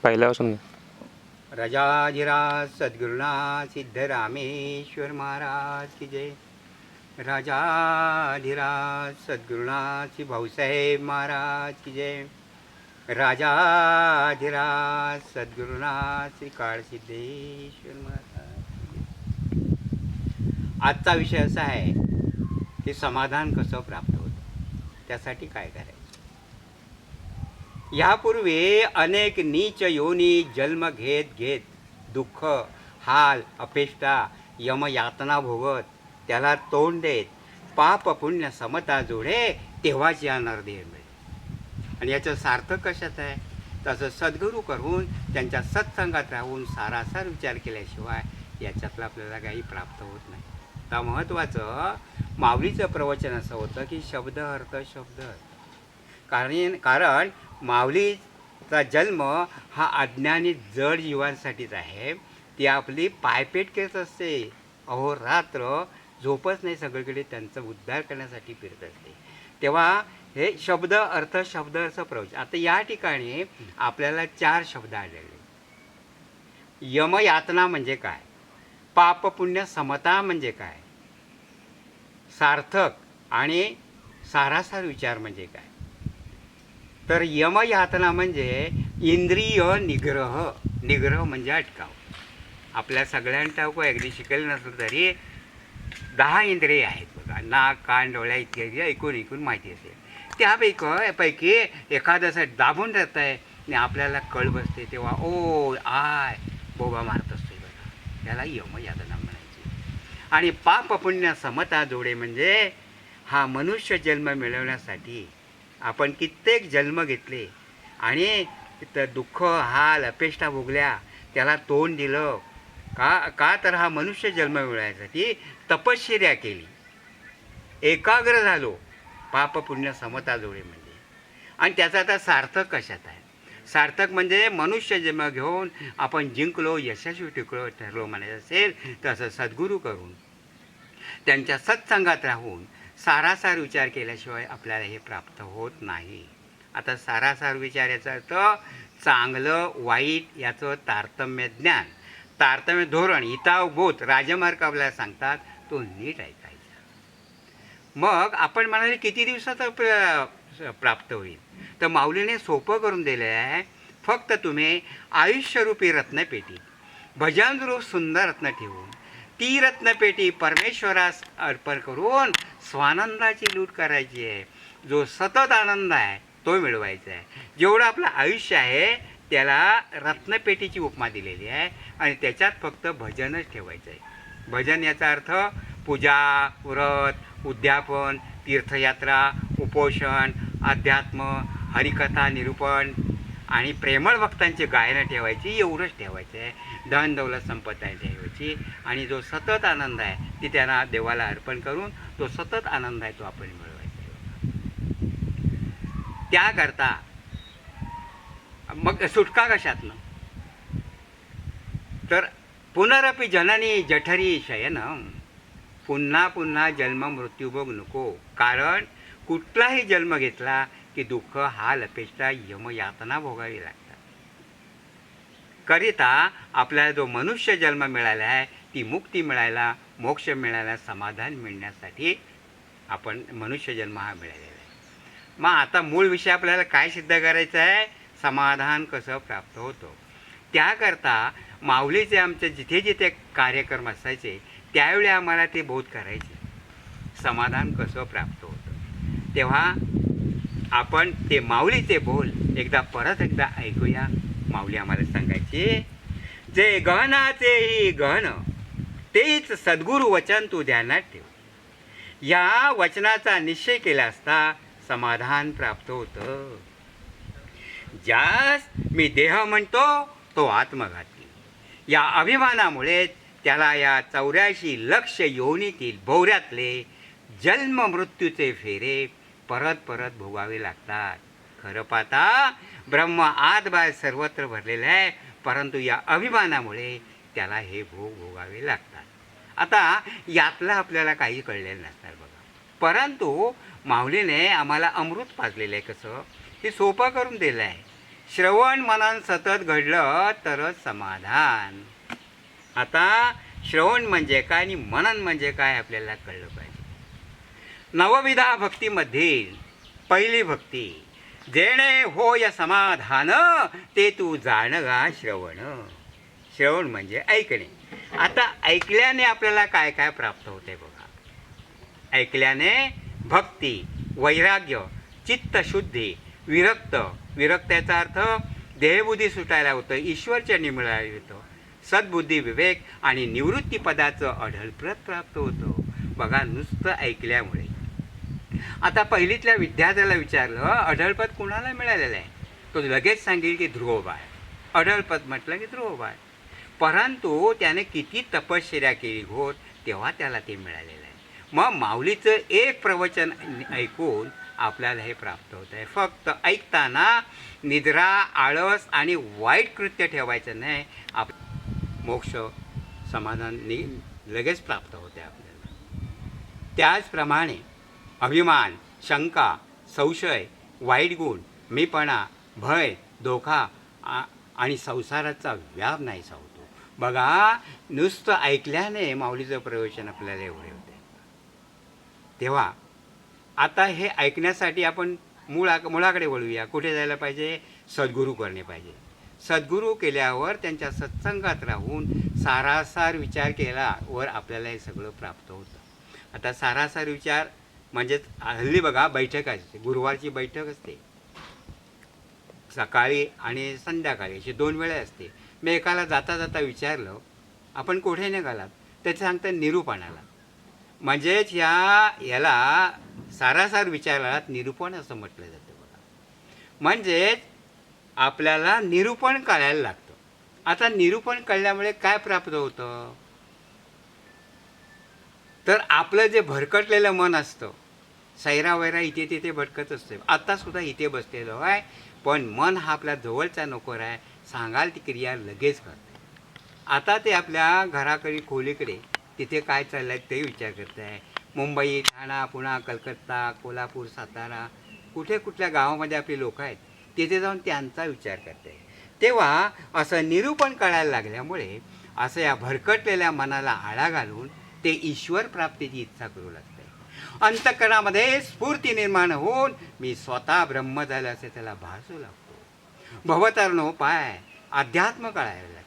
पहिल्यापासून. राजाधिराज सद्गुरुनाथ सिद्धरामेश्वर महाराज की जय. राजाधिराज सद्गुरुनाथ श्री भाऊसाहेब महाराज की जय. राजाधिराज सद्गुरुनाथ श्री काळसिद्धेश्वर महाराज की जय. आजचा विषय असा आहे की समाधान कसं प्राप्त होतं, त्यासाठी काय करायचं. यापूर्वी अनेक नीच योनी जन्म घेत घेत दुःख, हाल, अपेष्टा, यमयातना भोगत, त्याला तोंड देत पाप पुण्य समता जोडे, तेव्हाच या नरदेह मिळेल. आणि याचं सार्थक कशात आहे. तसं सद्गुरू करून त्यांच्या सत्संगात राहून सारासार विचार केल्याशिवाय याच्यातलं आपल्याला काही प्राप्त होत नाही. आता महत्त्वाचं माऊलीचं प्रवचन असं होतं की शब्द अर्थ शब्द अर्थ. कारण माऊलीचा जन्म हा अज्ञानी जड जीवांसाठीच आहे. ती आपली पायपेट करत असते, अहोरात्र झोपच नाही, सगळीकडे त्यांचा उद्धार करण्यासाठी फिरत असते. तेव्हा हे शब्द अर्थ प्रवचन. आता या ठिकाणी आपल्याला 4 शब्द आढळले. यमयातना म्हणजे काय, पाप पुण्य समता म्हणजे काय, सार्थक आणि सारासार विचार म्हणजे काय. तर यमयातना म्हणजे इंद्रिय निग्रह. निग्रह म्हणजे अटकाव. आपल्या सगळ्यांना ठाऊक आहे, अगदी शिकेल नसलं तरी 10 इंद्रिय आहेत बघा, नाक कान डोळ्या इत्यादी ऐकून माहिती असेल. त्यापैकी एखादं दाबून राहत आहे आणि आपल्याला कळ बसते, तेव्हा ओ आय बोबा मारत असतो बघा, त्याला यमयातना म्हणायची. आणि पाप पुण्य समता जोडे म्हणजे हा मनुष्य जन्म मिळवण्यासाठी आपण कित्येक जन्म घेतले आणि दुःख हाल अपेष्टा भोगल्या, त्याला तोंड दिलं का तर हा मनुष्य जन्म मिळवण्यासाठी तपश्चर्या केली, एकाग्र झालो. पाप पुण्य समता जोडे म्हणजे. आणि त्याचा आता सार्थक कशात आहे. सार्थक म्हणजे मनुष्य जन्म घेऊन आपण जिंकलो, यशस्वी ठरलो म्हणायचं असेल तर असं सद्गुरू करून त्यांच्या सत्संगात राहून सारासार विचार केल्याशिवाय आपल्याला हे प्राप्त होत नाही. आता सारासार विचार याचा अर्थ चांगलं वाईट याचं तारतम्य ज्ञान, तारतम्य धोरण, हितावबोध, राजमार्ग आपल्याला सांगतात, तो नीट ऐकायचा. मग आपण म्हणाले किती दिवसात प्राप्त होईल. तर माऊलीने सोपं करून दिलं आहे. फक्त तुम्ही आयुष्यरूपी रत्नपेटी, भजनरूप सुंदर रत्न ठेवून ती रत्नपेटी परमेश्वरास अर्पण करून स्वानंदाची लूट करायची आहे. जो सतत आनंद आहे तो मिळवायचा आहे. जेवढं आपलं आयुष्य आहे त्याला रत्नपेटीची उपमा दिलेली आहे आणि त्याच्यात फक्त भजनच ठेवायचं आहे. भजन याचा अर्थ पूजा, व्रत, उद्यापन, तीर्थयात्रा, उपोषण, अध्यात्म, हरिकथा निरूपण आणि प्रेमळ भक्तांची गायनं ठेवायची, एवढंच ठेवायचं आहे. धन दौलत संपत्ती ठेवायची आणि जो सतत आनंद आहे ती त्यांना देवाला अर्पण करून तो सतत आनंद आहे तो आपण मिळवायचा आहे. त्याकरता मग सुटका कशातनं. तर पुनरपि जननी जठरी शयनम, पुन्हा पुन्हा जन्म मृत्यूभोग नको. कारण कुठलाही जन्म घेतला की दुःख हाल अपेष्टा यमयातना भोगावी लागतात. करिता आपल्याला जो मनुष्य जन्म मिळाला आहे ती मुक्ती मिळायला, मोक्ष मिळायला, समाधान मिळण्यासाठी आपण मनुष्य जन्म हा मिळालेला आहे. मग आता मूळ विषय आपल्याला काय सिद्ध करायचं आहे, समाधान कसं प्राप्त होतं. त्याकरता माऊलीचे आमचे जिथे जिथे कार्यक्रम असायचे त्यावेळी आम्हाला ते बोध करायचे, समाधान कसं प्राप्त होतं. तेव्हा आपण ते माऊलीचे बोल परत एकदा ऐकूया. माऊली आम्हाला सांगायचे, जे गहनाचेही गहन तेच सद्गुरू वचन तू ध्यानात ठेव. या वचनाचा निश्चय केला असता समाधान प्राप्त होतं. ज्यास मी देह म्हणतो तो आत्मघाती. या अभिमानामुळे त्याला या 84 लक्ष योनीतील भोवऱ्यातले जन्म मृत्यूचे फेरे परत परत भोगावे लागतात. खरं पाहता ब्रह्म आत बाहेर सर्वत्र भरलेलं आहे, परंतु या अभिमानामुळे त्याला हे भोग भोगावे लागतात. आता यातलं आपल्याला काही कळलेलं नसणार बघा, परंतु माऊलीने आम्हाला अमृत पाजलेलं आहे. कसं हे सोपं करून दिलं आहे. श्रवण मनन सतत घडलं तरच समाधान. आता श्रवण म्हणजे काय आणि मनन म्हणजे काय आपल्याला कळलं पाहिजे. नवविधा भक्तीमध्ये पहिली भक्ती, जेणे होय समाधान ते तू जाण गा श्रवण. श्रवण म्हणजे ऐकणे. आता ऐकल्याने आपल्याला काय काय प्राप्त होते बघा. ऐकल्याने भक्ती, वैराग्य, चित्तशुद्धी, विरक्ताचा अर्थ देहबुद्धी सुटायला होतं, ईश्वरचरणी मिळायला होतं, सद्बुद्धी, विवेक आणि निवृत्तीपदाचं अढळप्रत प्राप्त होतं बघा नुसतं ऐकल्यामुळे. आता पहिलीतल्या विद्यार्थ्याला विचारलं अढळपद कुणाला मिळालेलं आहे, तो लगेच सांगेल की ध्रुवबाळ. अढळपद म्हटलं की ध्रुवबाळ. परंतु त्याने किती तपश्चर्या केली होत तेव्हा त्याला ते मिळालेलं आहे. मग माऊलीचं एक प्रवचन ऐकून आपल्याला हे प्राप्त होत आहे. फक्त ऐकताना निद्रा, आळस आणि वाईट कृत्य ठेवायचं नाही. मोक्ष, समाधान लगेच प्राप्त होते आपल्याला. त्याचप्रमाणे अभिमान, शंका, संशय, वाईट गुण, मीपणा, भय, धोका आणि संसाराचा व्याप नाहीसा होतो बघा नुसतं ऐकल्याने. माऊलीचं प्रवचन आपल्याला एवढे होते. तेव्हा आता हे ऐकण्यासाठी आपण मुळाकडे वळूया. कुठे जायला पाहिजे? सद्गुरू करणे पाहिजे. सद्गुरू केल्यावर त्यांच्या सत्संगात राहून सारासार विचार केल्यावर आपल्याला हे सगळं प्राप्त होतं. आता सारासार विचार म्हणजेच हल्ली बघा बैठक असते, गुरुवारची बैठक असते, सकाळी आणि संध्याकाळी अशी 2 वेळा असते. मी एकाला जाता जाता विचारलं आपण कुठे निघालात, त्याचं सांगतं निरूपणाला. म्हणजेच याला सारासार विचाराला निरूपण असं म्हटलं जातं बघा. म्हणजेच आपल्याला निरूपण कळायला लागतं. आता निरूपण कळल्यामुळे काय प्राप्त होतं, तर आपलं जे भरकटलेलं मन असतं, सैरावैरा इथे तिथे भटकत असते. आत्तासुद्धा इथे बसलेलो आहे, पण मन हा आपल्या जवळचा नोकर आहे, सांगाल ती क्रिया लगेच करते. आता ते आपल्या घराकडे खोलीकडे तिथे काय चाललं आहे ते विचार करत आहे. मुंबई, ठाणा, पुणा, कलकत्ता, कोल्हापूर, सातारा, कुठल्या गावामध्ये आपली लोक आहेत तिथे जाऊन त्यांचा विचार करते. तेव्हा असं निरूपण कळायला लागल्यामुळे असं या भरकटलेल्या मनाला आळा घालून ते ईश्वर प्राप्तीची इच्छा करू लागते. अंतःकरणामध्ये स्फूर्ती निर्माण होऊन मी स्वतः ब्रह्म झालं असे त्याला भासू लागतो. भवतरणोपाय अध्यात्म कळायला लागतो.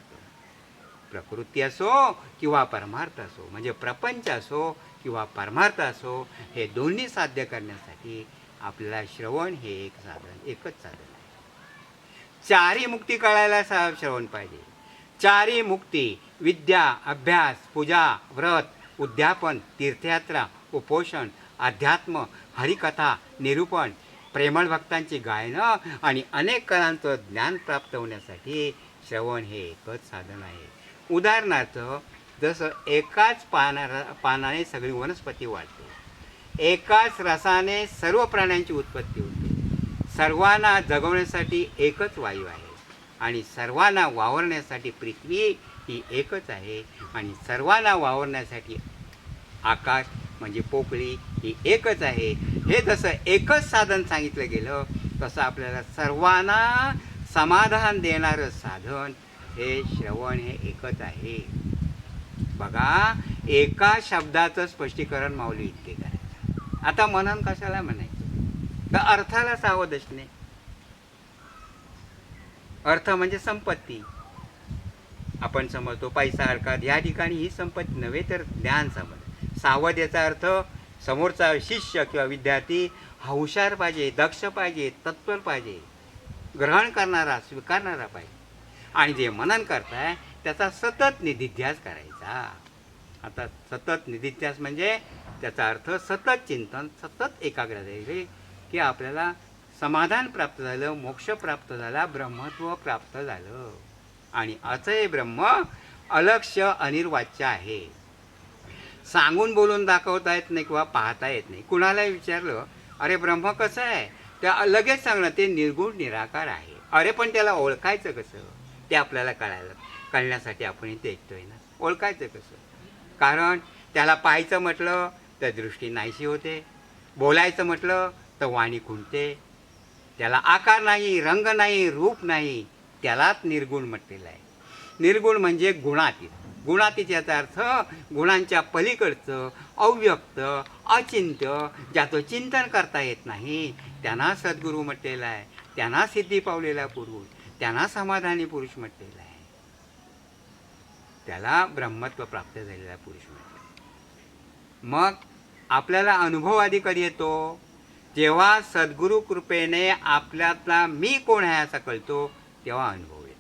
प्रकृती असो किंवा परमार्थ असो, म्हणजे प्रपंच असो किंवा परमार्थ असो, हे दोन्ही साध्य करण्यासाठी आपल्याला श्रवण हे एकच साधन आहे. चारी मुक्ती कळायला श्रवण पाहिजे. चारी मुक्ती विद्या, अभ्यास, पूजा, व्रत, उद्यापन, तीर्थयात्रा, उपोषण, अध्यात्म, हरिकथा, निरूपण, प्रेमळ भक्तांची गायनं आणि अनेक कलांचं ज्ञान प्राप्त होण्यासाठी श्रवण हे एकच साधन आहे. उदाहरणार्थ जसं एकाच पानाने सगळी वनस्पती वाढते, एकाच रसाने सर्व प्राण्यांची उत्पत्ती होते, सर्वांना जगवण्यासाठी एकच वायू आहे आणि सर्वांना वावरण्यासाठी पृथ्वी ही एकच आहे आणि सर्वांना वावरण्यासाठी आकाश म्हणजे पोकळी ही एकच आहे. हे जसं एकच साधन सांगितलं गेलं तसं आपल्याला सर्वांना समाधान देणारं साधन हे श्रवण हे एकच आहे बघा. एका शब्दाचं स्पष्टीकरण माऊली इतके करायचं. आता मनन कशाला म्हणायचं, तर अर्थाला सावध असणे. अर्थ म्हणजे संपत्ती. आपण समजतो पैसा हरकत, या ठिकाणी ही संपत्ती नव्हे तर ज्ञान समज. सावध याचा अर्थ समोरचा शिष्य किंवा विद्यार्थी हा हुशार पाहिजे, दक्ष पाहिजे, तत्पर पाहिजे, ग्रहण करणारा, स्वीकारणारा पाहिजे आणि जे मनन करताय त्याचा सतत निधिध्यास करायचा. आता सतत निधिध्यास म्हणजे त्याचा अर्थ सतत चिंतन, सतत एकाग्रता, की आपल्याला समाधान प्राप्त झालं, मोक्ष प्राप्त झाला, ब्रह्मत्व प्राप्त झालं. आणि असं हे ब्रह्म अलक्ष्य अनिर्वाच्य आहे. सांगून बोलून दाखवता येत नाही किंवा पाहता येत नाही. कुणालाही विचारलं अरे ब्रह्म कसं आहे, त्या लगेच सांगणं ते निर्गुण निराकार आहे. अरे पण त्याला ओळखायचं कसं, ते आपल्याला कळण्यासाठी आपण इथे ऐकतोय ना. ओळखायचं कसं, कारण त्याला पाहायचं म्हटलं तर दृष्टी नाहीशी होते, बोलायचं म्हटलं तर वाणी खुंटते, त्याला आकार नाही, रंग नाही, रूप नाही, त्यालाच निर्गुण म्हटलेलं आहे. निर्गुण म्हणजे गुणातीत. गुणातीत याचा अर्थ गुणांच्या पलीकडचं, अव्यक्त, अचिंत्य, ज्याचं चिंतन करता येत नाही, त्यांना सद्गुरू म्हटलेलं आहे. त्यांना सिद्धी पावलेला पुरुष, त्यांना समाधानी पुरुष म्हटलेला आहे. त्याला ब्रह्मत्व प्राप्त झालेला पुरुष म्हटलेला. मग आपल्याला अनुभव आधी कधी येतो? जेव्हा सद्गुरू कृपेने आपल्यातला मी कोण आहे असा कळतो, तेव्हा अनुभव येतो.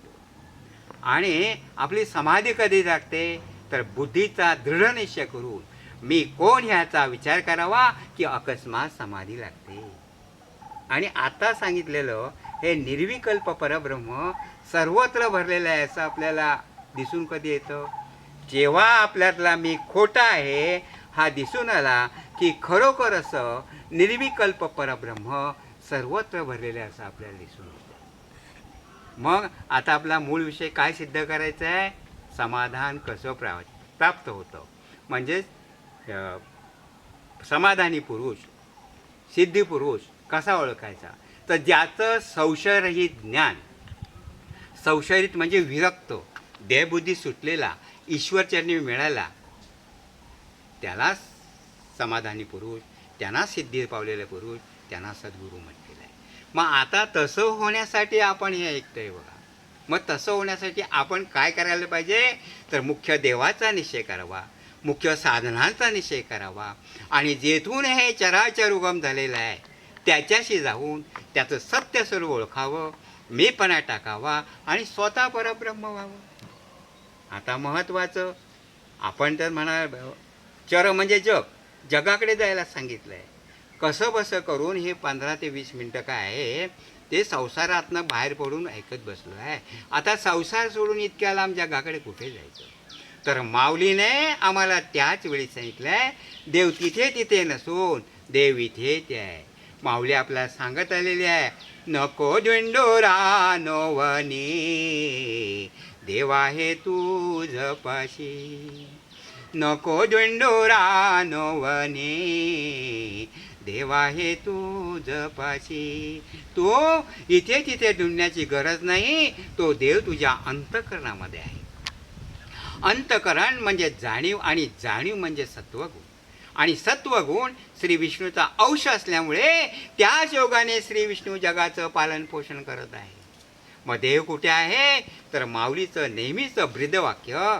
आणि आपली समाधी कधी लागते? तर बुद्धीचा दृढ निश्चय करून मी कोण ह्याचा विचार करावा की अकस्मात समाधी लागते. आणि आता सांगितलेलं हे निर्विकल्प परब्रह्म सर्वत्र भरलेलं आहे असं आपल्याला दिसून कधी येतं? जेव्हा आपल्यातला मी खोटा आहे हा दिसून आला की खरोखर असं निर्विकल्प परब्रह्म सर्वत्र भरलेलं आहे असं आपल्याला दिसून येतं. मग आता आपला मूळ विषय काय सिद्ध करायचा आहे? समाधान कसं प्राप्त होतं, म्हणजेच समाधानी पुरुष, सिद्धी पुरुष कसा ओळखायचा? तर ज्याचं संशयरहित ज्ञान, संशयरहित म्हणजे विरक्त, देहबुद्धी सुटलेला, ईश्वरचरणी मिळाला, त्याला समाधानी पुरुष, त्यांना सिद्धी पावलेले पुरुष, त्यांना सद्गुरू म्हटलेलं आहे. मग आता तसं होण्यासाठी आपण हे ऐकतोय बघा. मग तसं होण्यासाठी आपण काय करायला पाहिजे? तर मुख्य देवाचा निश्चय करावा, मुख्य साधनांचा निश्चय करावा, आणि जेथून हे चराचर उगम झालेलं आहे त्याच्याशी जाऊन त्याचं सत्य स्वरूप ओळखावं, मीपणा टाकावा आणि स्वतः परब्रह्म व्हावं. आता महत्त्वाचं, आपण तर म्हणा चर म्हणजे जग, जगाकडे जायला सांगितलं आहे. कसं बसं करून हे 15 ते 20 मिनटं काय आहे ते संसारातनं बाहेर पडून ऐकत बसलो आहे. आता संसार सोडून इतक्या लांब जगाकडे कुठे जायचं? तर माऊलीने आम्हाला त्याच वेळी सांगितलं आहे, देव तिथे तिथे नसून देव इथे ते आहे. माऊली आपल्याला सांगत आलेली आहे, नको दिंडोरा नोवनी देवा हे तुझ पाशी, नको दिंडोरा नोवनी देवा हे तुझ पाशी. तो इथे तिथे ढुंढण्याची गरज नाही, तो देव तुझ्या अंतःकरणामध्ये आहे. अंतःकरण म्हणजे जाणीव, आणि जाणीव म्हणजे सत्वगुण, आणि सत्वगुण श्री विष्णूचा अंश असल्यामुळे त्याच योगाने श्री विष्णू जगाचं पालन पोषण करत आहे. मग देव कुठे आहे? तर माऊलीचं नेहमीचं ब्रीदवाक्य,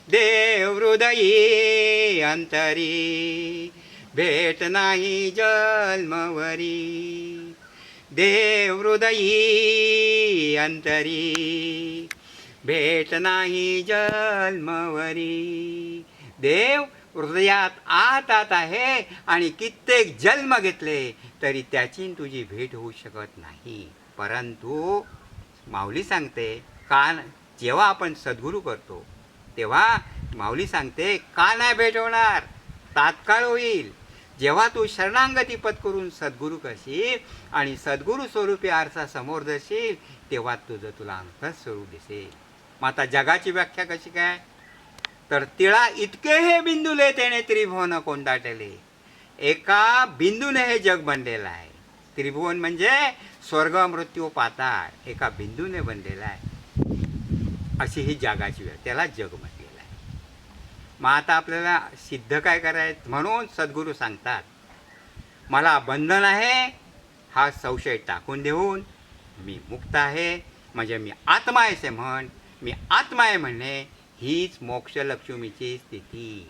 देव हृदयी अंतरी भेट नाही जन्मवरी, देव हृदयी अंतरी भेट नाही जन्मवरी. देव हृदयात आत आहे, आणि कित्येक जन्म घेतले तरी त्याची तुझी भेट होऊ शकत नाही. परंतु माऊली सांगते, जेव्हा आपण सद्गुरू करतो तेव्हा माऊली सांगते का नाही भेट होणार? तात्काळ होईल. जेव्हा तू शरणांगती पत्करून सद्गुरू करशील आणि सद्गुरू स्वरूपी आरसा समोर धरशील, तेव्हा तुला अंतःस्वरूप दिसेल. मग आता जगाची व्याख्या कशी काय? तर तिळा इतके हे बिंदुले तेने त्रिभुवन कोंदाटले. एका बिंदूने हे जग बनलेलं आहे. त्रिभुवन म्हणजे स्वर्ग, मृत्यू, पाताळ एका बिंदूने बनलेला आहे. अशी ही जगाची व्याख्या, त्याला जग म्हटलेलं आहे. मग आता आपल्याला सिद्ध काय करायचं? म्हणून सद्गुरू सांगतात, मला बंधन आहे हा संशय टाकून देऊन मी मुक्त आहे, म्हणजे मी आत्मा आहे असे म्हण. मी आत्मा आहे म्हणणे हीच मोक्ष लक्ष्मीची स्थिती.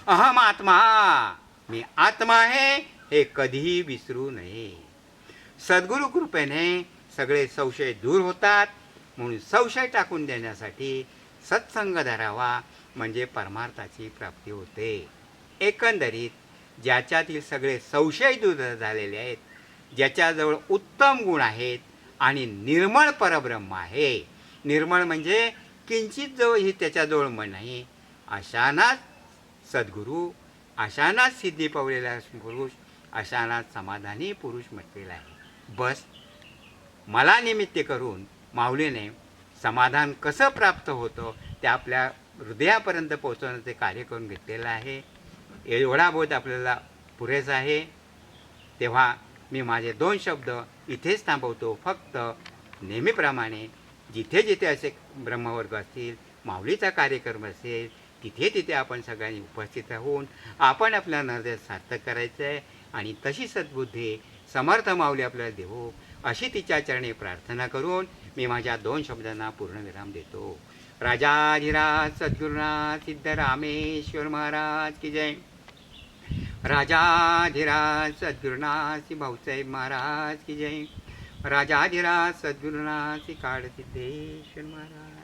अहम आत्मा, मी आत्मा आहे हे कधीही विसरू नये. सद्गुरू कृपेने सगळे संशय दूर होतात. म्हणून संशय टाकून देण्यासाठी सत्संग धरावा, म्हणजे परमार्थाची प्राप्ती होते. एकंदरीत ज्याच्यातील सगळे संशय दूर झालेले आहेत, ज्याच्याजवळ उत्तम गुण आहेत आणि निर्मळ परब्रह्म आहे, निर्मळ म्हणजे किंचित जवळ ही त्याच्याजवळ मन नाही, अशानाच सद्गुरू, अशानाच सिद्धी पावलेला पुरुष, अशानाच समाधानी पुरुष म्हटलेला आहे. बस मला निमित्त करून माऊलीने समाधान कसं प्राप्त होतं ते आपल्या हृदयापर्यंत पोहोचवण्याचे कार्य करून घेतलेलं आहे. एवढा बोध आपल्याला पुरेसा आहे. तेव्हा मी माझे 2 शब्द इथेच थांबवतो. फक्त नेहमीप्रमाणे जिथे जिथे असे ब्रह्मवर्ग असतील, माऊलीचा कार्यक्रम असेल, तिथे तिथे आपण सगळ्यांनी उपस्थित राहून आपण आपल्या नर्दे सार्थक करायचं आहे. आणि तशी सद्बुद्धी समर्थ माऊली आपल्याला देवो अशी तिच्या चरणी प्रार्थना करून मी माझ्या 2 शब्दांना पूर्णविराम देतो. राजाधिराज सद्गुरुनाथ सिद्धरामेश्वर महाराज की जय. राजाधिराज सद्गुरुनाथ श्री भाऊसाहेब महाराज की जय. राजाधिराज सद्गुरुनाथ श्री काळसिद्धेश्वर महाराज.